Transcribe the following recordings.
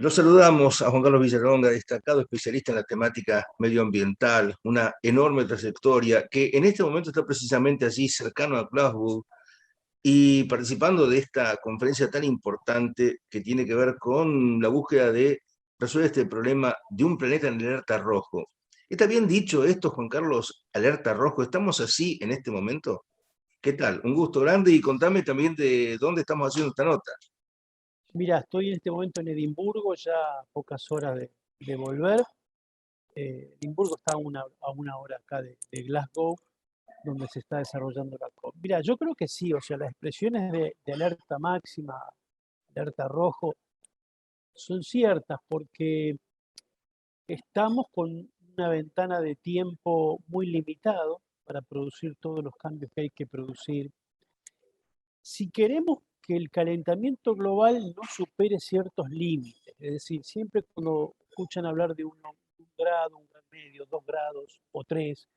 Lo saludamos a Juan Carlos Villalonga, destacado especialista en la temática medioambiental, una enorme trayectoria que en este momento está precisamente allí cercano a Glasgow y participando de esta conferencia tan importante que tiene que ver con la búsqueda de resolver este problema de un planeta en alerta rojo. ¿Está bien dicho esto, Juan Carlos? Alerta rojo, ¿estamos así en este momento? ¿Qué tal? Un gusto grande y contame también de dónde estamos haciendo esta nota. Mira, estoy en este momento en Edimburgo, ya a pocas horas de volver. Edimburgo está a una hora acá de Glasgow, donde se está desarrollando la COP. Mira, yo creo que sí, o sea, las expresiones de alerta máxima, alerta rojo, son ciertas porque estamos con una ventana de tiempo muy limitado para producir todos los cambios que hay que producir. Si queremos que el calentamiento global no supere ciertos límites, es decir, siempre cuando escuchan hablar de un grado, un grado y medio, 2 grados o 3,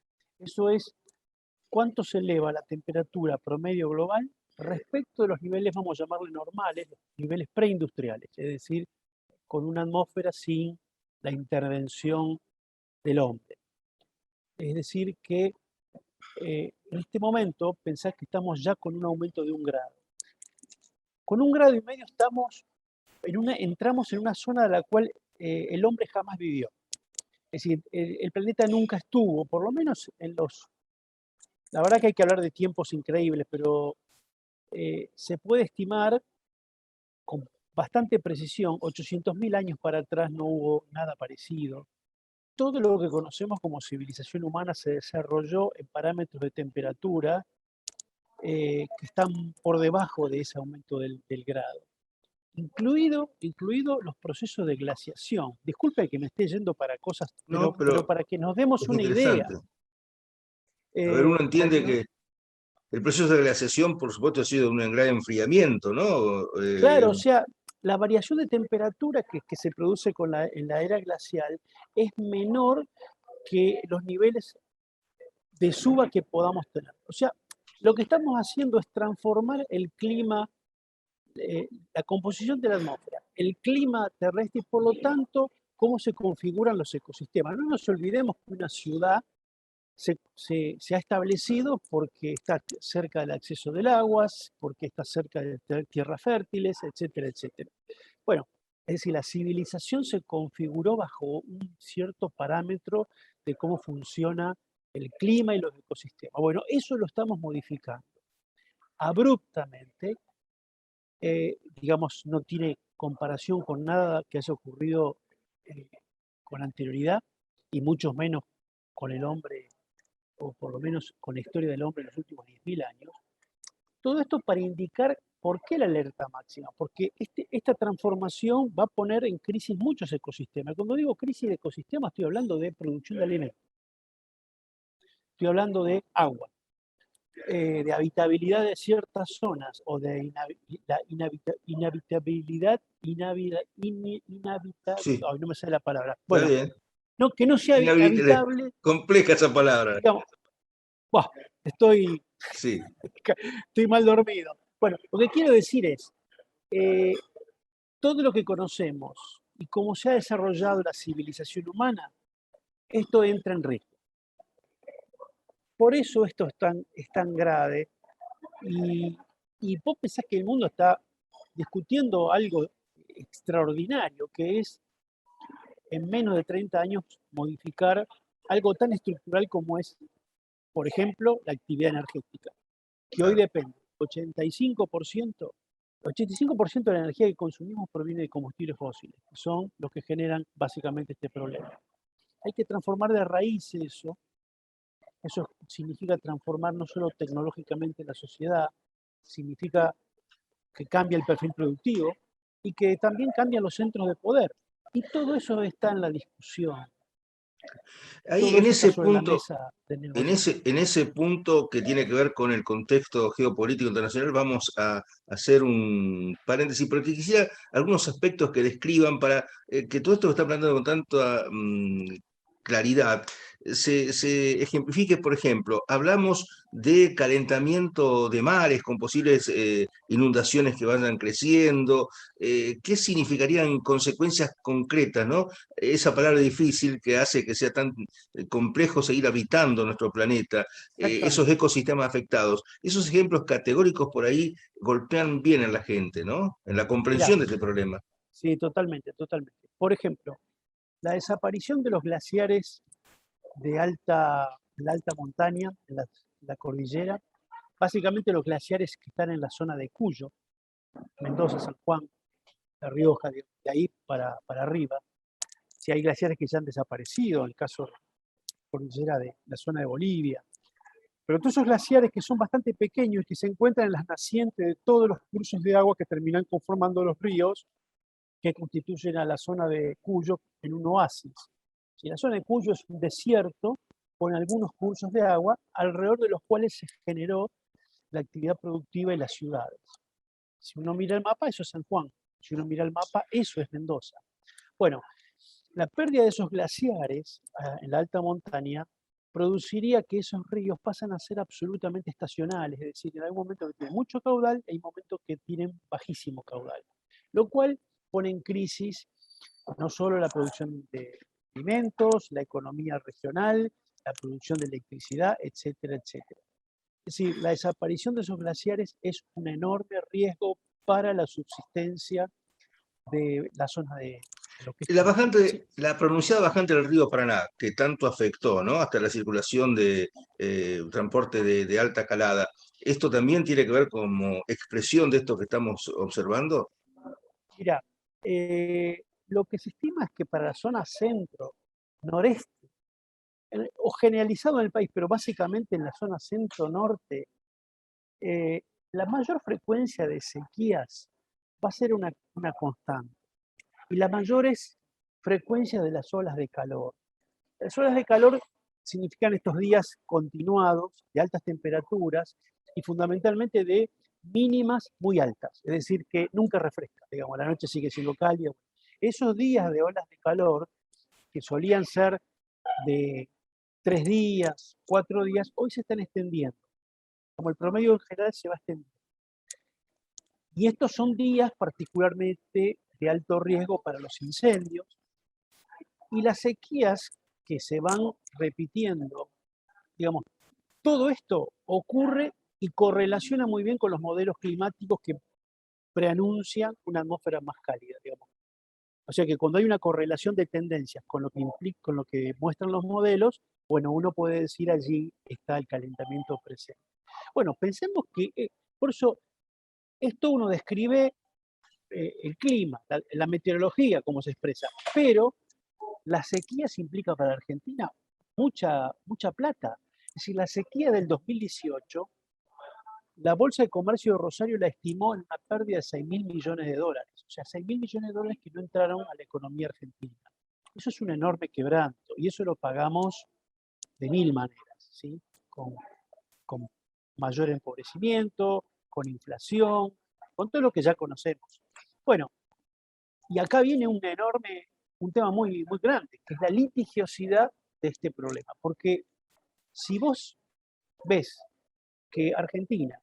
eso es cuánto se eleva la temperatura promedio global respecto de los niveles, vamos a llamarle normales, los niveles preindustriales, es decir, con una atmósfera sin la intervención del hombre. Es decir, que en este momento pensás que estamos ya con un aumento de 1 grado. Con 1,5 grados entramos en una zona de la cual el hombre jamás vivió. Es decir, el planeta nunca estuvo, por lo menos la verdad que hay que hablar de tiempos increíbles, pero se puede estimar con bastante precisión, 800.000 años para atrás no hubo nada parecido. Todo lo que conocemos como civilización humana se desarrolló en parámetros de temperatura que están por debajo de ese aumento del grado. Incluido los procesos de glaciación. Disculpe que me esté yendo para cosas, No, pero pero para que nos demos es una idea. interesante. A ver, uno Para que entiende nos, que el proceso de glaciación, por supuesto, ha sido un gran enfriamiento, ¿no? claro, o sea, la variación de temperatura que se produce en la era glacial es menor que los niveles de suba que podamos tener. O sea, lo que estamos haciendo es transformar el clima, la composición de la atmósfera, el clima terrestre y por lo tanto cómo se configuran los ecosistemas. No nos olvidemos que una ciudad se ha establecido porque está cerca del acceso del agua, porque está cerca de tierras fértiles, etcétera, etcétera. Bueno, es decir, la civilización se configuró bajo un cierto parámetro de cómo funciona el clima y los ecosistemas. Bueno, eso lo estamos modificando abruptamente, digamos, no tiene comparación con nada que haya ocurrido eh, con anterioridad y mucho menos con el hombre, o por lo menos con la historia del hombre en los últimos 10.000 años. Todo esto para indicar por qué la alerta máxima, porque esta transformación va a poner en crisis muchos ecosistemas. Cuando digo crisis de ecosistemas, estoy hablando de producción de alimentos, estoy hablando de agua, de habitabilidad de ciertas zonas o de inhabitabilidad, sí, ay, no me sale la palabra. está Bueno, bien. no, que no sea habitable, Compleja esa palabra. digamos, bah, estoy, Sí. estoy mal dormido. Bueno, lo que quiero decir es, eh, todo lo que conocemos y cómo se ha desarrollado la civilización humana, esto entra en riesgo. Por eso esto es tan grave y, y vos pensás que el mundo está discutiendo algo extraordinario, que es en menos de 30 años modificar algo tan estructural como es, por ejemplo, la actividad energética, que hoy Claro. depende 85% de la energía que consumimos proviene de combustibles fósiles, que son los que generan básicamente este problema. Hay que transformar de raíz eso. Eso significa transformar no solo tecnológicamente la sociedad, significa que cambia el perfil productivo y que también cambian los centros de poder. Y todo eso está en la discusión, Ahí todo en eso está ese sobre la punto, mesa de en negociación. ese punto que tiene que ver con el contexto geopolítico internacional, vamos a hacer un paréntesis, porque quisiera algunos aspectos que describan para que todo esto que está planteando con tanta claridad se ejemplifique, por ejemplo, hablamos de calentamiento de mares con posibles inundaciones que vayan creciendo, ¿qué significarían consecuencias concretas, ¿no? Esa palabra difícil que hace que sea tan complejo seguir habitando nuestro planeta, esos Exactamente. ecosistemas afectados. Esos ejemplos categóricos por ahí golpean bien a la gente, ¿no? En la Mirá, comprensión de este problema. sí, totalmente, totalmente. Por ejemplo, la desaparición de los glaciares de la alta montaña, en la cordillera, básicamente los glaciares que están en la zona de Cuyo, Mendoza, San Juan, La Rioja, de ahí para arriba. Si hay glaciares que ya han desaparecido, en el caso de la cordillera de la zona de Bolivia. Pero todos esos glaciares que son bastante pequeños y que se encuentran en las nacientes de todos los cursos de agua que terminan conformando los ríos que constituyen a la zona de Cuyo en un oasis. Si la zona de Cuyo es un desierto con algunos cursos de agua alrededor de los cuales se generó la actividad productiva y las ciudades. Si uno mira el mapa, eso es San Juan. Si uno mira el mapa, eso es Mendoza. Bueno, la pérdida de esos glaciares en la alta montaña produciría que esos ríos pasan a ser absolutamente estacionales, es decir, en algún momento que tienen mucho caudal y hay momentos que tienen bajísimo caudal, lo cual pone en crisis no solo la producción de alimentos, la economía regional, la producción de electricidad, etcétera, etcétera. Es decir, la desaparición de esos glaciares es un enorme riesgo para la subsistencia de la zona de lo que es La Cuyo. Sí, bajante, la pronunciada bajante del río Paraná, que tanto afectó, ¿no? Hasta la circulación de transporte de alta calada, ¿esto también tiene que ver como expresión de esto que estamos observando? mira, lo que se estima es que para la zona centro, noreste, o generalizado en el país, pero básicamente en la zona centro-norte, eh, la mayor frecuencia de sequías va a ser una constante. Y la mayor es frecuencia de las olas de calor. Las olas de calor significan estos días continuados de altas temperaturas y fundamentalmente de mínimas muy altas, es decir, que nunca refresca, digamos, la noche sigue siendo cálida. Esos días de olas de calor, que solían ser de 3 días, 4 días, hoy se están extendiendo, como el promedio en general se va extendiendo. Y estos son días particularmente de alto riesgo para los incendios y las sequías que se van repitiendo, digamos, todo esto ocurre y correlaciona muy bien con los modelos climáticos que preanuncian una atmósfera más cálida, digamos. O sea que cuando hay una correlación de tendencias con lo que implica, con lo que muestran los modelos, bueno, uno puede decir allí está el calentamiento presente. Bueno, pensemos que por eso esto uno describe el clima, la meteorología, cómo se expresa, pero las sequías implica para Argentina mucha plata. Es decir, la sequía del 2018, la Bolsa de Comercio de Rosario la estimó en una pérdida de 6.000 millones de dólares. O sea, 6.000 millones de dólares que no entraron a la economía argentina. Eso es un enorme quebranto y eso lo pagamos de mil maneras, ¿sí? Con mayor empobrecimiento, con inflación, con todo lo que ya conocemos. Bueno, y acá viene un tema muy grande, que es la litigiosidad de este problema. Porque si vos ves que Argentina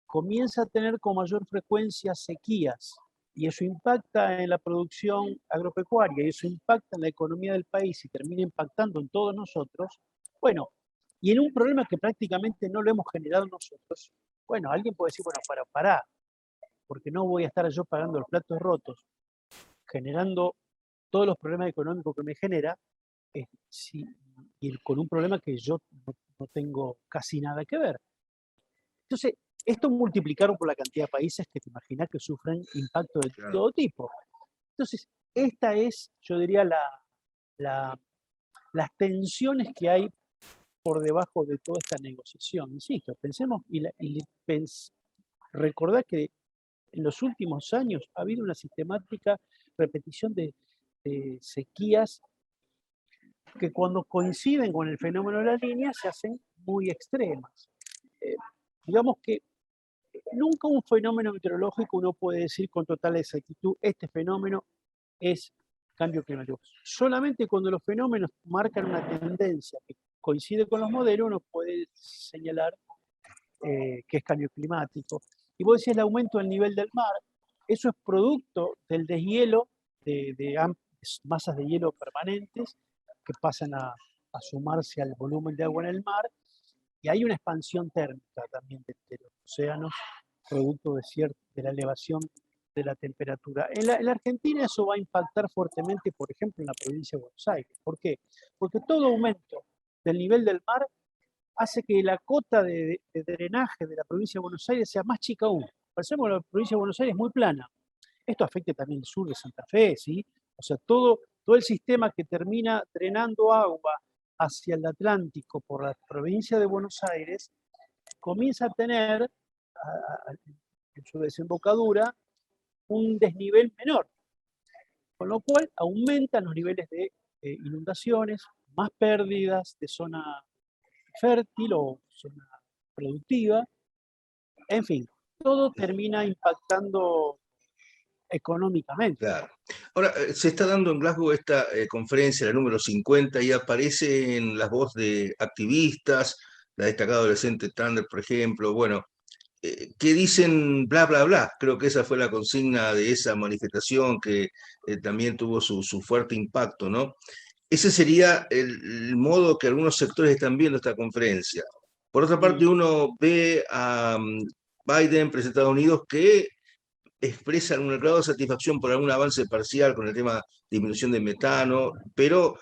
comienza a tener con mayor frecuencia sequías y eso impacta en la producción agropecuaria y eso impacta en la economía del país y termina impactando en todos nosotros, bueno, y en un problema que prácticamente no lo hemos generado nosotros, bueno, alguien puede decir, bueno, pará, porque no voy a estar yo pagando los platos rotos, generando todos los problemas económicos que me genera, sí, y con un problema que yo no tengo casi nada que ver. Entonces, esto multiplicaron por la cantidad de países que te imaginas que sufren impacto de Claro. todo tipo. Entonces, esta es, yo diría, la, las tensiones que hay por debajo de toda esta negociación. Insisto, pensemos recordad que en los últimos años ha habido una sistemática repetición de sequías que cuando coinciden con el fenómeno de la línea se hacen muy extremas. Eh, digamos que nunca un fenómeno meteorológico uno puede decir con total exactitud, este fenómeno es cambio climático. Solamente cuando los fenómenos marcan una tendencia que coincide con los modelos, uno puede señalar que es cambio climático. Y vos decís el aumento del nivel del mar, eso es producto del deshielo de masas de hielo permanentes que pasan a sumarse al volumen de agua en el mar, y hay una expansión térmica también de los océanos, producto de la elevación de la temperatura. En la Argentina eso va a impactar fuertemente, por ejemplo, en la provincia de Buenos Aires. ¿Por qué? Porque todo aumento del nivel del mar hace que la cota de drenaje de la provincia de Buenos Aires sea más chica aún. Pensemos que la provincia de Buenos Aires es muy plana. Esto afecta también el sur de Santa Fe, ¿sí? O sea, todo el sistema que termina drenando agua hacia el Atlántico por la provincia de Buenos Aires comienza a tener en su desembocadura un desnivel menor, con lo cual aumentan los niveles de inundaciones, más pérdidas de zona fértil o zona productiva, en fin, todo termina impactando económicamente. Claro. Ahora, se está dando en Glasgow esta conferencia, la número 50, y aparecen las voces de activistas, la destacada adolescente Thunder, por ejemplo, bueno, que dicen bla, bla, bla. Creo que esa fue la consigna de esa manifestación que también tuvo su fuerte impacto, ¿no? Ese sería el modo que algunos sectores están viendo esta conferencia. Por otra parte, Sí, uno ve a Biden, presidente de Estados Unidos, que expresan un grado de satisfacción por algún avance parcial con el tema de disminución de metano, pero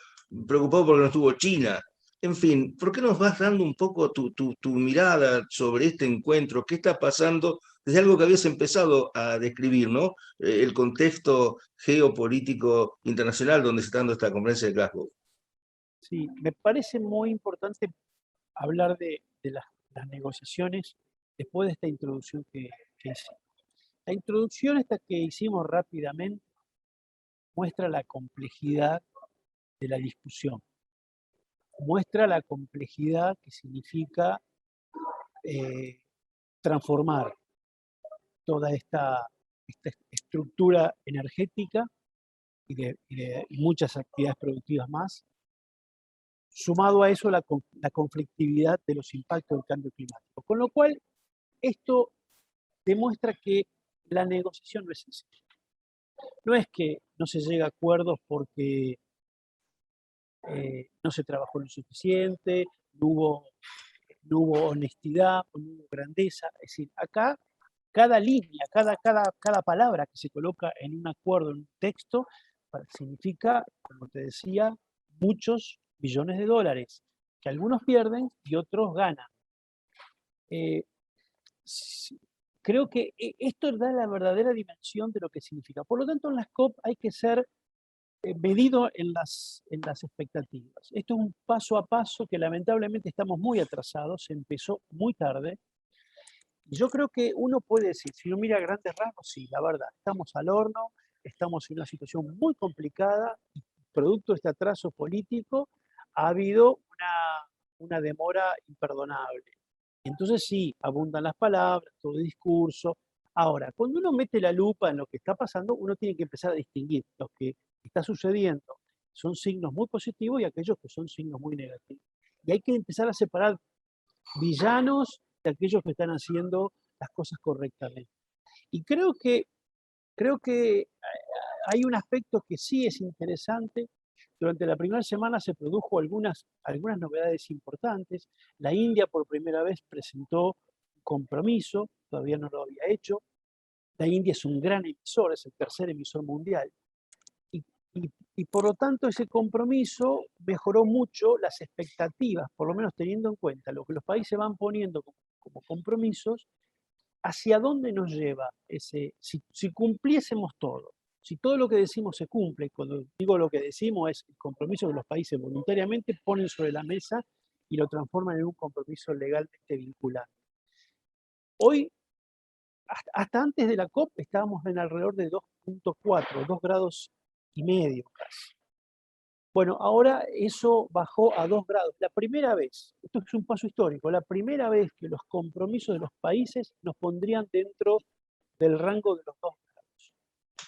preocupado porque no estuvo China. En fin, ¿por qué nos vas dando un poco tu mirada sobre este encuentro? ¿Qué está pasando desde algo que habías empezado a describir, ¿no? El contexto geopolítico internacional donde se está dando esta conferencia de Glasgow. sí, me parece muy importante hablar de las negociaciones después de esta introducción que hicimos. La introducción esta que hicimos rápidamente muestra la complejidad de la discusión, muestra la complejidad que significa eh, transformar toda esta estructura energética y muchas actividades productivas más, sumado a eso la conflictividad de los impactos del cambio climático. Con lo cual, esto demuestra que la negociación no es sencilla. No es que no se llegue a acuerdos porque no se trabajó lo suficiente, no hubo honestidad, no hubo grandeza. Es decir, acá cada línea, cada palabra que se coloca en un acuerdo, en un texto, significa, como te decía, muchos billones de dólares, que algunos pierden y otros ganan. Eh, Creo que esto da la verdadera dimensión de lo que significa. Por lo tanto, en las COP hay que ser medido en las expectativas. Esto es un paso a paso que lamentablemente estamos muy atrasados, se empezó muy tarde. Yo creo que uno puede decir, si uno mira a grandes rasgos, sí, la verdad, estamos al horno, estamos en una situación muy complicada y producto de este atraso político ha habido una demora imperdonable. Entonces sí, abundan las palabras, todo el discurso. Ahora, cuando uno mete la lupa en lo que está pasando, uno tiene que empezar a distinguir lo que está sucediendo. Son signos muy positivos y aquellos que son signos muy negativos. Y hay que empezar a separar villanos de aquellos que están haciendo las cosas correctamente. Y creo que hay un aspecto que sí es interesante. Durante la primera semana se produjo algunas novedades importantes. La India por primera vez presentó un compromiso, todavía no lo había hecho. La India es un gran emisor, es el tercer emisor mundial. Y, y por lo tanto ese compromiso mejoró mucho las expectativas, por lo menos teniendo en cuenta lo que los países van poniendo como compromisos, hacia dónde nos lleva si cumpliésemos todo, si todo lo que decimos se cumple. Cuando digo lo que decimos es el compromiso que los países voluntariamente ponen sobre la mesa y lo transforman en un compromiso legalmente vinculante. Hoy, hasta antes de la COP, estábamos en alrededor de 2,4, 2 grados y medio casi. Bueno, ahora eso bajó a 2 grados. La primera vez, esto es un paso histórico, la primera vez que los compromisos de los países nos pondrían dentro del rango de los 2 grados.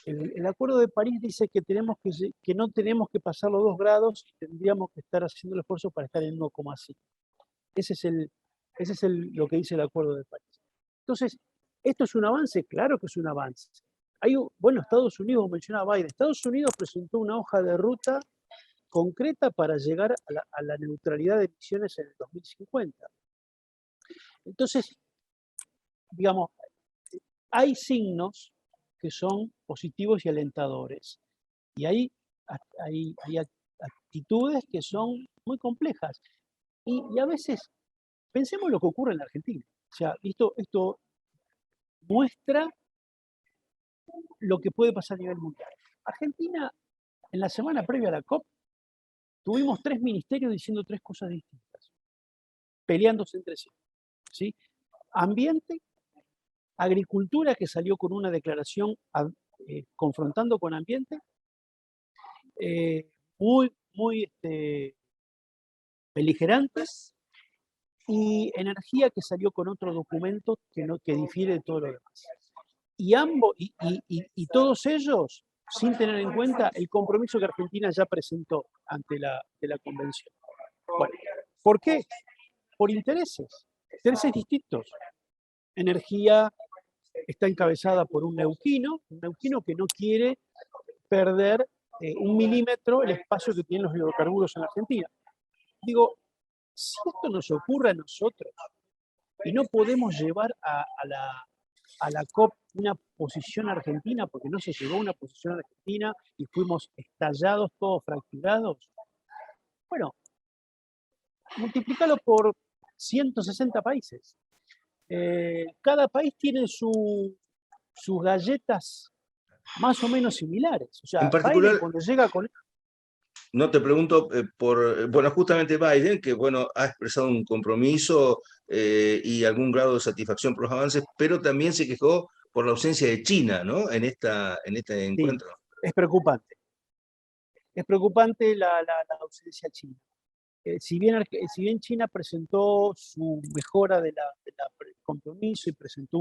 El Acuerdo de París dice que no tenemos que pasar los 2 grados y tendríamos que estar haciendo el esfuerzo para estar en 1,5. Lo que dice el Acuerdo de París. Entonces, ¿esto es un avance? Claro que es un avance. Bueno, Estados Unidos, mencionaba Biden, Estados Unidos presentó una hoja de ruta concreta para llegar a la neutralidad de emisiones en el 2050. Entonces, digamos, hay signos que son positivos y alentadores. Y hay actitudes que son muy complejas. Y a veces, pensemos lo que ocurre en la Argentina. O sea, esto muestra lo que puede pasar a nivel mundial. Argentina, en la semana previa a la COP, tuvimos 3 ministerios diciendo 3 cosas distintas, peleándose entre sí. ¿Sí? Ambiente, agricultura, que salió con una declaración confrontando con ambiente, muy beligerantes, y energía, que salió con otro documento que difiere de todo lo demás. Y todos ellos sin tener en cuenta el compromiso que Argentina ya presentó ante la convención. Bueno, ¿por qué? Por intereses distintos. Energía está encabezada por un neuquino que no quiere perder 1 milímetro el espacio que tienen los hidrocarburos en Argentina. Digo, si esto nos ocurre a nosotros y no podemos llevar a la COP una posición argentina, porque no se llegó a una posición argentina y fuimos estallados, todos fracturados, bueno, multiplícalo por 160 países. Cada país tiene sus galletas más o menos similares. O sea, En particular, Biden cuando llega con... no te pregunto bueno, justamente Biden, que bueno, ha expresado un compromiso y algún grado de satisfacción por los avances, pero también se quejó por la ausencia de China, ¿no? En este Sí, encuentro. es preocupante. Es preocupante la ausencia china. Si bien China presentó su mejora del compromiso y presentó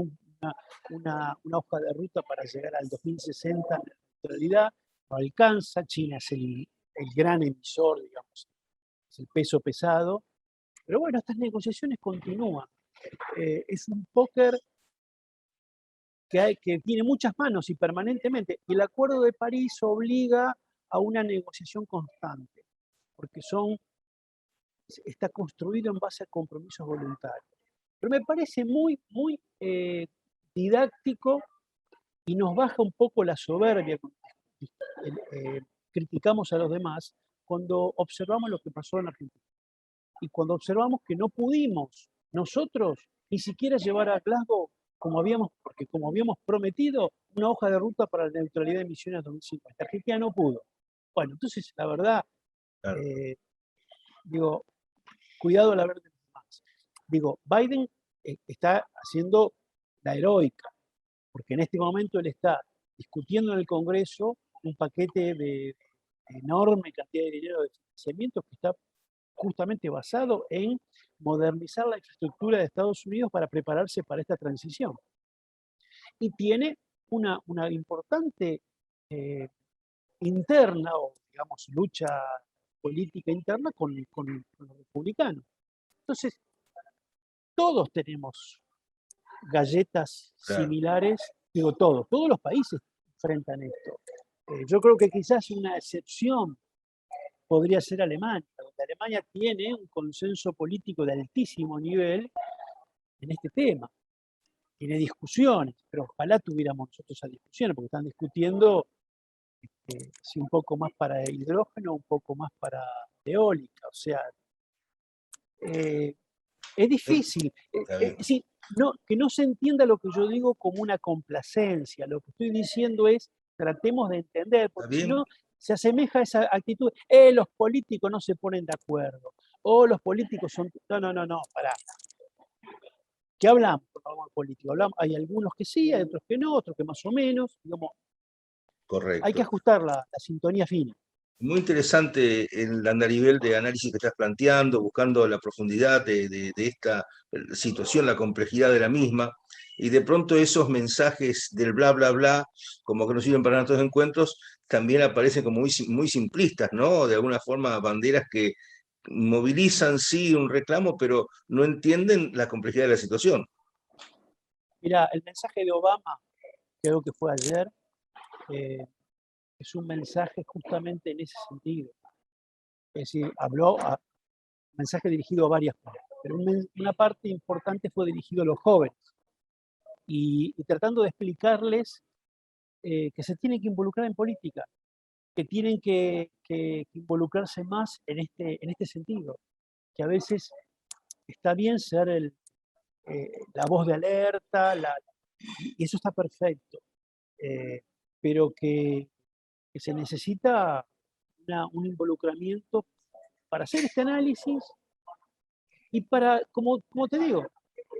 una hoja de ruta para llegar al 2060 en la neutralidad, no alcanza. China es el gran emisor, digamos, es el peso pesado. Pero bueno, estas negociaciones continúan. Es un póker que tiene muchas manos y permanentemente. Y el Acuerdo de París obliga a una negociación constante, porque está construido en base a compromisos voluntarios. Pero me parece muy didáctico y nos baja un poco la soberbia. Criticamos a los demás cuando observamos lo que pasó en Argentina. Y cuando observamos que no pudimos nosotros ni siquiera llevar a Glasgow porque como habíamos prometido, una hoja de ruta para la neutralidad de emisiones 2050. Argentina no pudo. Bueno, entonces, la verdad, Claro. digo, cuidado al haber de los demás. Digo, Biden está haciendo la heroica, porque en este momento él está discutiendo en el Congreso un paquete de enorme cantidad de dinero de financiamiento que está justamente basado en modernizar la infraestructura de Estados Unidos para prepararse para esta transición. Y tiene una importante interna, o digamos, lucha política interna con los republicanos. Entonces, todos tenemos galletas similares, digo todos los países enfrentan esto. Yo creo que quizás una excepción podría ser Alemania, donde Alemania tiene un consenso político de altísimo nivel en este tema. Tiene discusiones, pero ojalá tuviéramos nosotros esas discusiones, porque están discutiendo si un poco más para hidrógeno, un poco más para eólica. O sea, es difícil. Que no se entienda lo que yo digo como una complacencia. Lo que estoy diciendo es, tratemos de entender, porque si no, se asemeja a esa actitud. Los políticos no se ponen de acuerdo. O los políticos son... No, pará. ¿Qué hablamos cuando hablamos de política? Hay algunos que sí, hay otros que no, otros que más o menos. Digamos, Correcto. hay que ajustar la sintonía fina. Muy interesante el andarivel de análisis que estás planteando, buscando la profundidad de esta situación, la complejidad de la misma, y de pronto esos mensajes del bla, bla, bla, como que no sirven para nuestros encuentros, también aparecen como muy simplistas, ¿no? De alguna forma, banderas que movilizan, sí, un reclamo, pero no entienden la complejidad de la situación. Mira, el mensaje de Obama, creo que fue ayer, eh, es un mensaje justamente en ese sentido. Es decir, mensaje dirigido a varias partes, pero una parte importante fue dirigido a los jóvenes y tratando de explicarles que se tienen que involucrar en política, que tienen que involucrarse más en este sentido, que a veces está bien ser la voz de alerta, y eso está perfecto, eh, pero que se necesita un involucramiento para hacer este análisis y para, como te digo,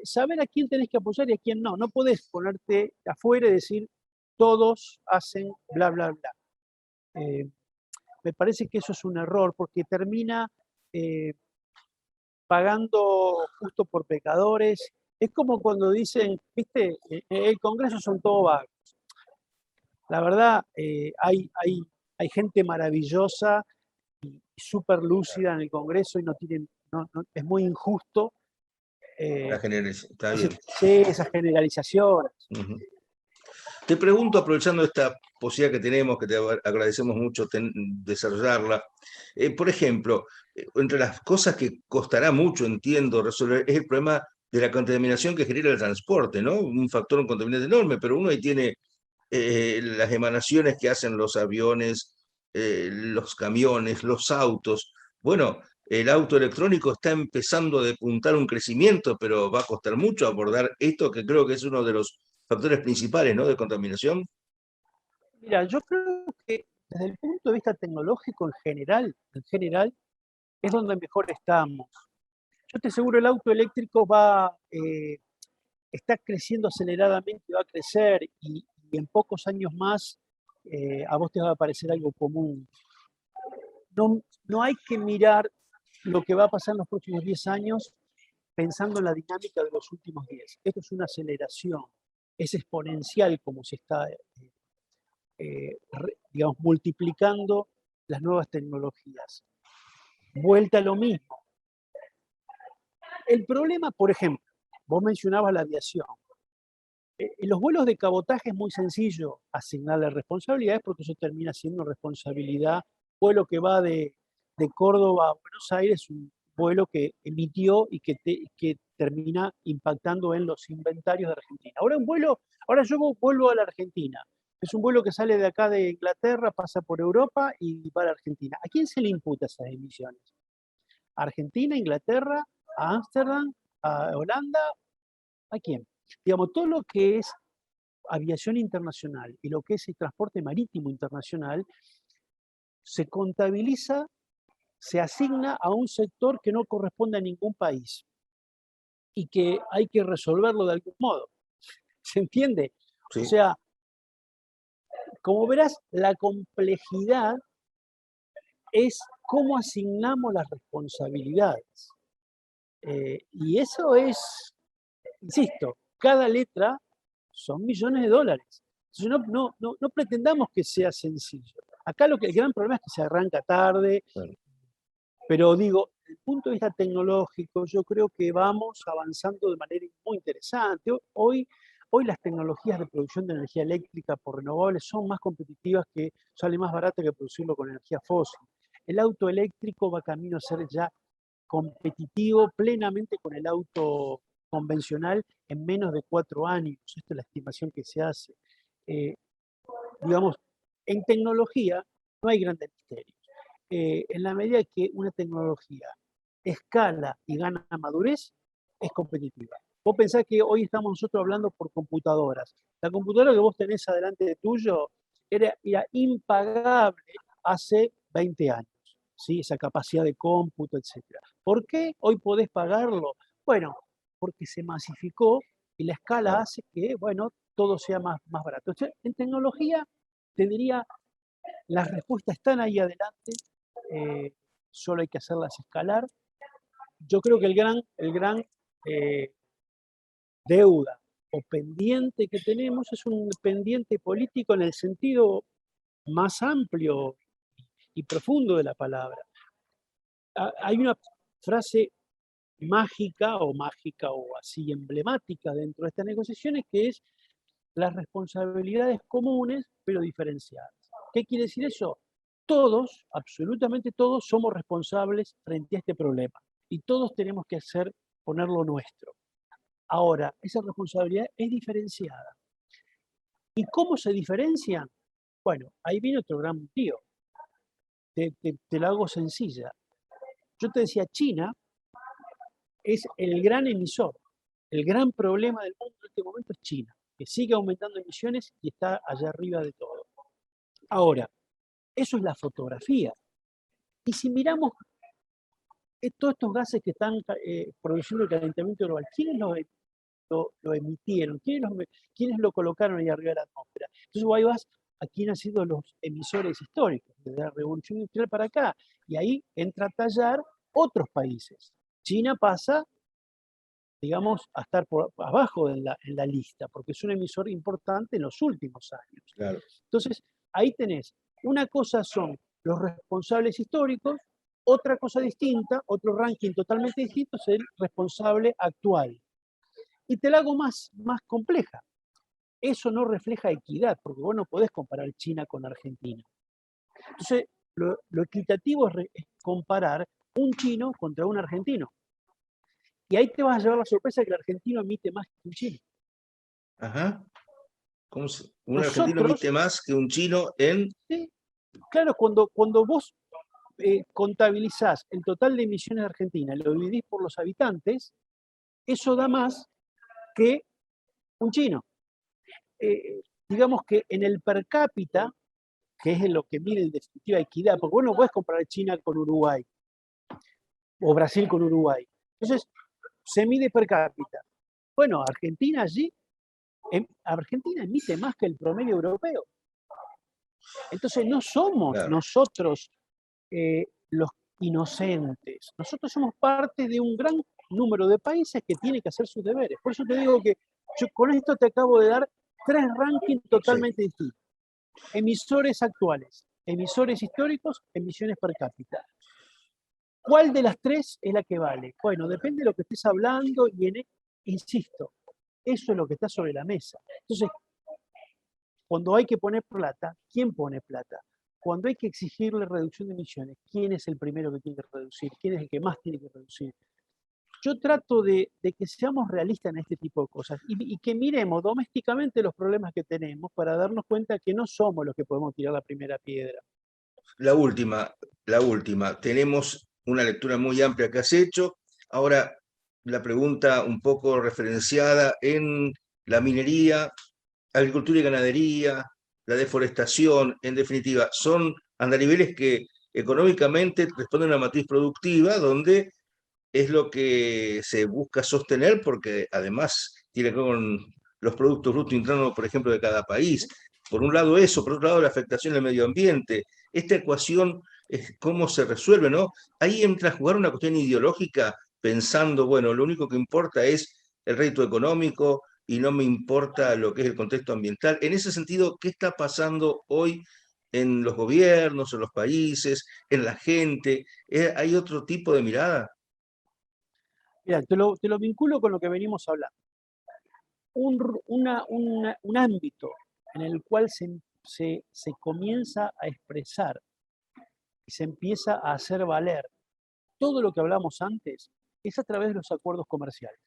saber a quién tenés que apoyar y a quién no. No podés ponerte afuera y decir todos hacen bla, bla, bla. Eh, Me parece que eso es un error porque termina eh, pagando justo por pecadores. Es como cuando dicen, viste, el Congreso son todos vagos. La verdad, hay gente maravillosa y súper lúcida en el Congreso y no tienen, es muy injusto La eh, generación, está bien. esas generalizaciones. Ujú. Te pregunto, aprovechando esta posibilidad que tenemos, que te agradecemos mucho desarrollarla, por ejemplo, entre las cosas que costará mucho, entiendo, resolver, es el problema de la contaminación que genera el transporte, ¿no? Un factor, un contaminante enorme, pero uno ahí tiene las emanaciones que hacen los aviones, los camiones, los autos. Bueno, el auto electrónico está empezando a depuntar un crecimiento, pero va a costar mucho abordar esto, que creo que es uno de los factores principales, ¿no? De contaminación. Mira, yo creo que desde el punto de vista tecnológico en general, es donde mejor estamos. Yo te aseguro, el auto eléctrico está creciendo aceleradamente, va a crecer y en pocos años más a vos te va a parecer algo común. No hay que mirar lo que va a pasar en los próximos 10 años pensando en la dinámica de los últimos 10. Esto es una aceleración, es exponencial como se está, digamos, multiplicando las nuevas tecnologías. Vuelta a lo mismo. El problema, por ejemplo, vos mencionabas la aviación. En los vuelos de cabotaje es muy sencillo asignarle responsabilidades porque eso termina siendo responsabilidad. Vuelo que va de Córdoba a Buenos Aires, un vuelo que emitió y que termina impactando en los inventarios de Argentina. Ahora yo vuelvo a la Argentina. Es un vuelo que sale de acá de Inglaterra, pasa por Europa y va a la Argentina. ¿A quién se le imputa esas emisiones? ¿A Argentina, Inglaterra, a Ámsterdam, a Holanda? ¿A quién? Digamos, todo lo que es aviación internacional y lo que es el transporte marítimo internacional se contabiliza, se asigna a un sector que no corresponde a ningún país y que hay que resolverlo de algún modo. ¿Se entiende? O Sí. sea, como verás, la complejidad es cómo asignamos las responsabilidades. Y eso es, insisto, cada letra son millones de dólares. Entonces no pretendamos que sea sencillo. Acá el gran problema es que se arranca tarde, Bueno. pero digo, desde el punto de vista tecnológico, yo creo que vamos avanzando de manera muy interesante. Hoy las tecnologías de producción de energía eléctrica por renovables son más competitivas, que sale más barato que producirlo con energía fósil. El auto eléctrico va camino a ser ya competitivo plenamente con el auto convencional en menos de 4 años. Esta es la estimación que se hace. Eh, digamos, en tecnología no hay grandes misterios. En la medida que una tecnología escala y gana madurez, es competitiva. Vos pensás que hoy estamos nosotros hablando por computadoras. La computadora que vos tenés adelante de tuyo era impagable hace 20 años, ¿sí? Esa capacidad de cómputo, etc. ¿Por qué hoy podés pagarlo? Bueno, porque se masificó y la escala Claro. hace que, bueno, todo sea más barato. Entonces, en tecnología, te diría, Las respuestas están ahí adelante, solo hay que hacerlas escalar. Yo creo que el gran eh, deuda o pendiente que tenemos es un pendiente político en el sentido más amplio y profundo de la palabra. Hay una frase mágica o así emblemática dentro de estas negociaciones que es las responsabilidades comunes pero diferenciadas. ¿Qué quiere decir eso? Todos, absolutamente todos, somos responsables frente a este problema y todos tenemos que poner lo nuestro. Ahora, esa responsabilidad es diferenciada. ¿Y cómo se diferencian? Bueno, ahí viene otro gran tío. Te la hago sencilla. Yo te decía, China es el gran emisor. El gran problema del mundo en este momento es China, que sigue aumentando emisiones y está allá arriba de todo. Ahora, eso es la fotografía. Y si miramos todos estos gases que están produciendo el calentamiento global, ¿quiénes lo emitieron? ¿Quiénes lo colocaron ahí arriba de la atmósfera? Entonces ahí vas a quién han sido los emisores históricos, desde la revolución industrial para acá. Y ahí entra a tallar otros países. China pasa, digamos, a estar por abajo en la lista, porque es un emisor importante en los últimos años. Claro. Entonces, ahí tenés, una cosa son los responsables históricos, otra cosa distinta, otro ranking totalmente distinto es el responsable actual. Y te la hago más compleja. Eso no refleja equidad, porque vos no podés comparar China con Argentina. Entonces, lo equitativo es comparar un chino contra un argentino. Y ahí te vas a llevar la sorpresa que el argentino emite más que un chino. Ajá. Un argentino Nosotros, emite más que un chino en... sí, claro, cuando vos contabilizás el total de emisiones de Argentina, lo dividís por los habitantes, eso da más que un chino. Digamos que en el per cápita, que es lo que mide en definitiva equidad, porque vos no podés comparar China con Uruguay o Brasil con Uruguay. Entonces, se mide per cápita. Bueno, Argentina allí, Argentina emite más que el promedio europeo. Entonces, no somos Claro. nosotros los inocentes. Nosotros somos parte de un gran número de países que tienen que hacer sus deberes. Por eso te digo que yo con esto te acabo de dar 3 rankings totalmente distintos. Emisores actuales, emisores históricos, emisiones per cápita. ¿Cuál de las 3 es la que vale? Bueno, depende de lo que estés hablando y insisto, eso es lo que está sobre la mesa. Entonces, cuando hay que poner plata, ¿quién pone plata? Cuando hay que exigirle reducción de emisiones, ¿quién es el primero que tiene que reducir? ¿Quién es el que más tiene que reducir? Yo trato de que seamos realistas en este tipo de cosas y que miremos domésticamente los problemas que tenemos para darnos cuenta que no somos los que podemos tirar la primera piedra. La última, la última. Tenemos una lectura muy amplia que has hecho. Ahora, la pregunta un poco referenciada en la minería, agricultura y ganadería, la deforestación, en definitiva, son andariveles que económicamente responden a una matriz productiva donde es lo que se busca sostener porque además tiene que ver con los productos brutos internos, por ejemplo, de cada país. Por un lado eso, por otro lado la afectación al medio ambiente. Esta ecuación es cómo se resuelve, ¿no? Ahí entra a jugar una cuestión ideológica pensando, bueno, lo único que importa es el rédito económico y no me importa lo que es el contexto ambiental. En ese sentido, ¿qué está pasando hoy en los gobiernos, en los países, en la gente? ¿Hay otro tipo de mirada? Mira, te lo vinculo con lo que venimos hablando. Un ámbito en el cual se comienza a expresar y se empieza a hacer valer todo lo que hablamos antes es a través de los acuerdos comerciales.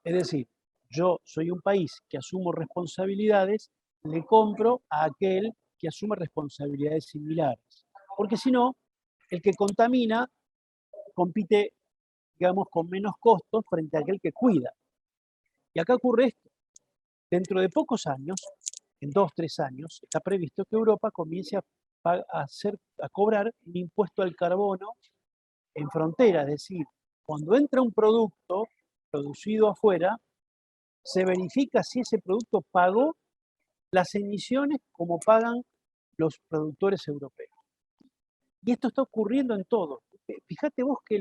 Es decir, yo soy un país que asumo responsabilidades, le compro a aquel que asume responsabilidades similares. Porque si no, el que contamina compite, digamos, con menos costos frente a aquel que cuida. Y acá ocurre esto. Dentro de pocos años, en 2, 3 años, está previsto que Europa comience a cobrar un impuesto al carbono en frontera. Es decir, cuando entra un producto producido afuera, se verifica si ese producto pagó las emisiones como pagan los productores europeos. Y esto está ocurriendo en todo. Fíjate vos que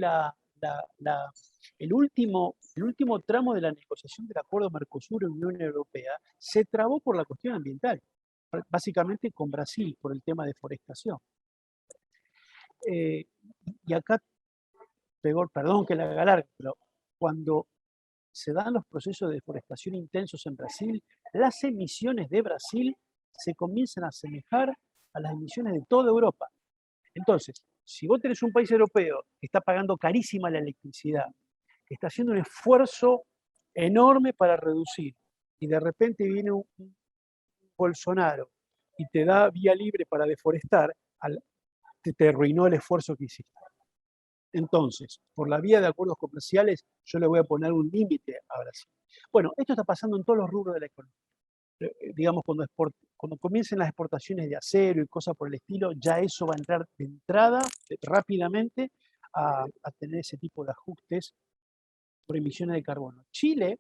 el último tramo de la negociación del acuerdo Mercosur-Unión Europea se trabó por la cuestión ambiental, básicamente con Brasil, por el tema de deforestación. Y acá, perdón que la haga larga, pero cuando se dan los procesos de deforestación intensos en Brasil, las emisiones de Brasil se comienzan a asemejar a las emisiones de toda Europa. Entonces, si vos tenés un país europeo que está pagando carísima la electricidad, que está haciendo un esfuerzo enorme para reducir, y de repente viene un Bolsonaro y te da vía libre para deforestar, te arruinó el esfuerzo que hiciste. Entonces, por la vía de acuerdos comerciales, yo le voy a poner un límite a Brasil. Bueno, esto está pasando en todos los rubros de la economía. Digamos, cuando comiencen las exportaciones de acero y cosas por el estilo, ya eso va a entrar de entrada rápidamente a tener ese tipo de ajustes por emisiones de carbono. Chile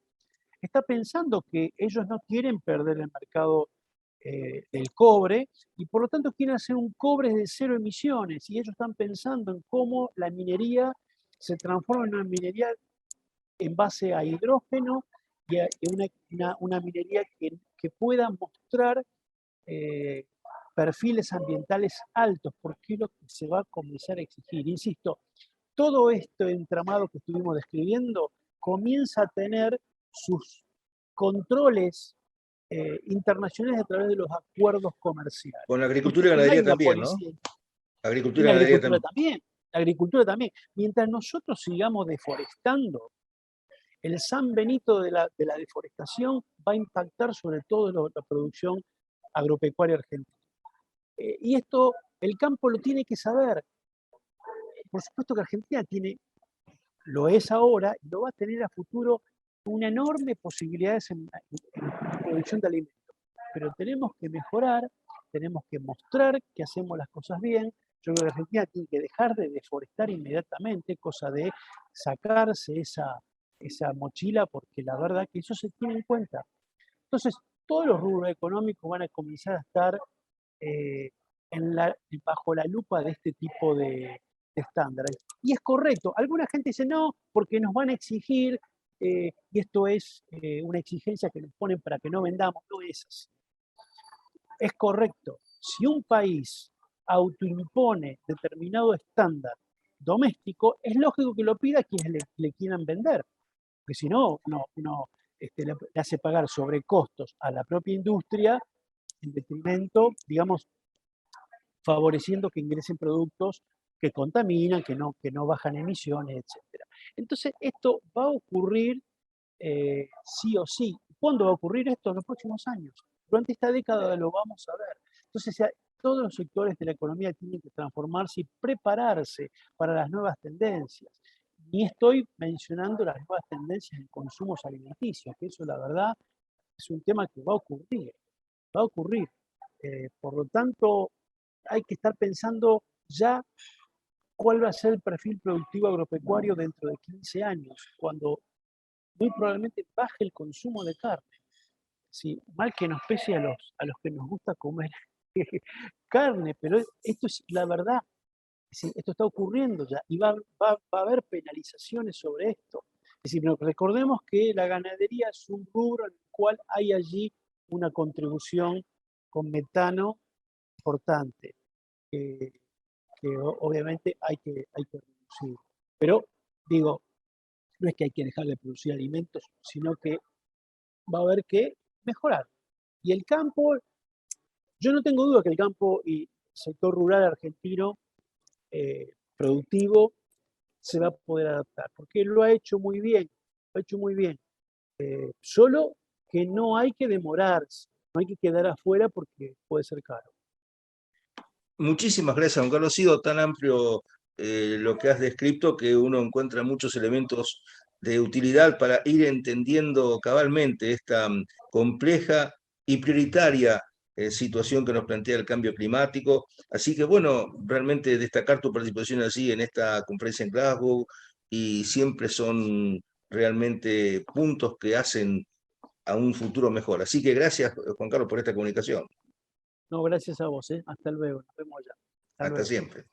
está pensando que ellos no quieren perder el mercado del cobre y por lo tanto quieren hacer un cobre de cero emisiones y ellos están pensando en cómo la minería se transforma en una minería en base a hidrógeno y una minería que pueda mostrar perfiles ambientales altos, porque es lo que se va a comenzar a exigir. Insisto, todo este entramado que estuvimos describiendo comienza a tener sus controles internacionales a través de los acuerdos comerciales. Con la agricultura y ganadería también, ¿no? Y Agricultura la y ganadería agricultura también. también. La agricultura también. Mientras nosotros sigamos deforestando, el San Benito de la deforestación va a impactar sobre todo la producción agropecuaria argentina. Y esto el campo lo tiene que saber. Por supuesto que Argentina lo es ahora y lo va a tener a futuro una enorme posibilidades en producción de alimentos. Pero tenemos que mejorar, tenemos que mostrar que hacemos las cosas bien. Yo creo que Argentina tiene que dejar de deforestar inmediatamente, cosa de sacarse esa mochila, porque la verdad que eso se tiene en cuenta. Entonces, todos los rubros económicos van a comenzar a estar eh, bajo la lupa de este tipo de estándares. Y es correcto. Alguna gente dice no, porque nos van a exigir, y esto es una exigencia que nos ponen para que no vendamos. No es así. Es correcto. Si un país autoimpone determinado estándar doméstico, es lógico que lo pida a quienes le quieran vender. Porque si no, le hace pagar sobrecostos a la propia industria en detrimento, digamos, favoreciendo que ingresen productos que contaminan, que no bajan emisiones, etc. Entonces, esto va a ocurrir sí o sí. ¿Cuándo va a ocurrir esto? En los próximos años. Durante esta década lo vamos a ver. Entonces, todos los sectores de la economía tienen que transformarse y prepararse para las nuevas tendencias. Ni estoy mencionando las nuevas tendencias en consumos alimenticios, que eso la verdad es un tema que va a ocurrir. Va a ocurrir. Por lo tanto, hay que estar pensando ya cuál va a ser el perfil productivo agropecuario dentro de 15 años, cuando muy probablemente baje el consumo de carne. Sí, mal que nos pese a los que nos gusta comer carne, pero esto es la verdad. Sí, esto está ocurriendo ya y va a haber penalizaciones sobre esto. Es decir, recordemos que la ganadería es un rubro en el cual hay allí una contribución con metano importante, que obviamente hay que reducir. Pero digo, no es que hay que dejar de producir alimentos, sino que va a haber que mejorar. Y el campo, yo no tengo duda que el campo y el sector rural argentino productivo se va a poder adaptar, porque lo ha hecho muy bien, lo ha hecho muy bien. Solo que no hay que demorarse, no hay que quedar afuera porque puede ser caro. Muchísimas gracias, Juan Carlos. Ha sido tan amplio lo que has descrito que uno encuentra muchos elementos de utilidad para ir entendiendo cabalmente esta compleja y prioritaria situación que nos plantea el cambio climático. Así que bueno, realmente destacar tu participación así en esta conferencia en Glasgow y siempre son realmente puntos que hacen a un futuro mejor. Así que gracias, Juan Carlos, por esta comunicación. No, gracias a vos, ¿eh? Hasta luego, nos vemos allá. Hasta Hasta luego. siempre.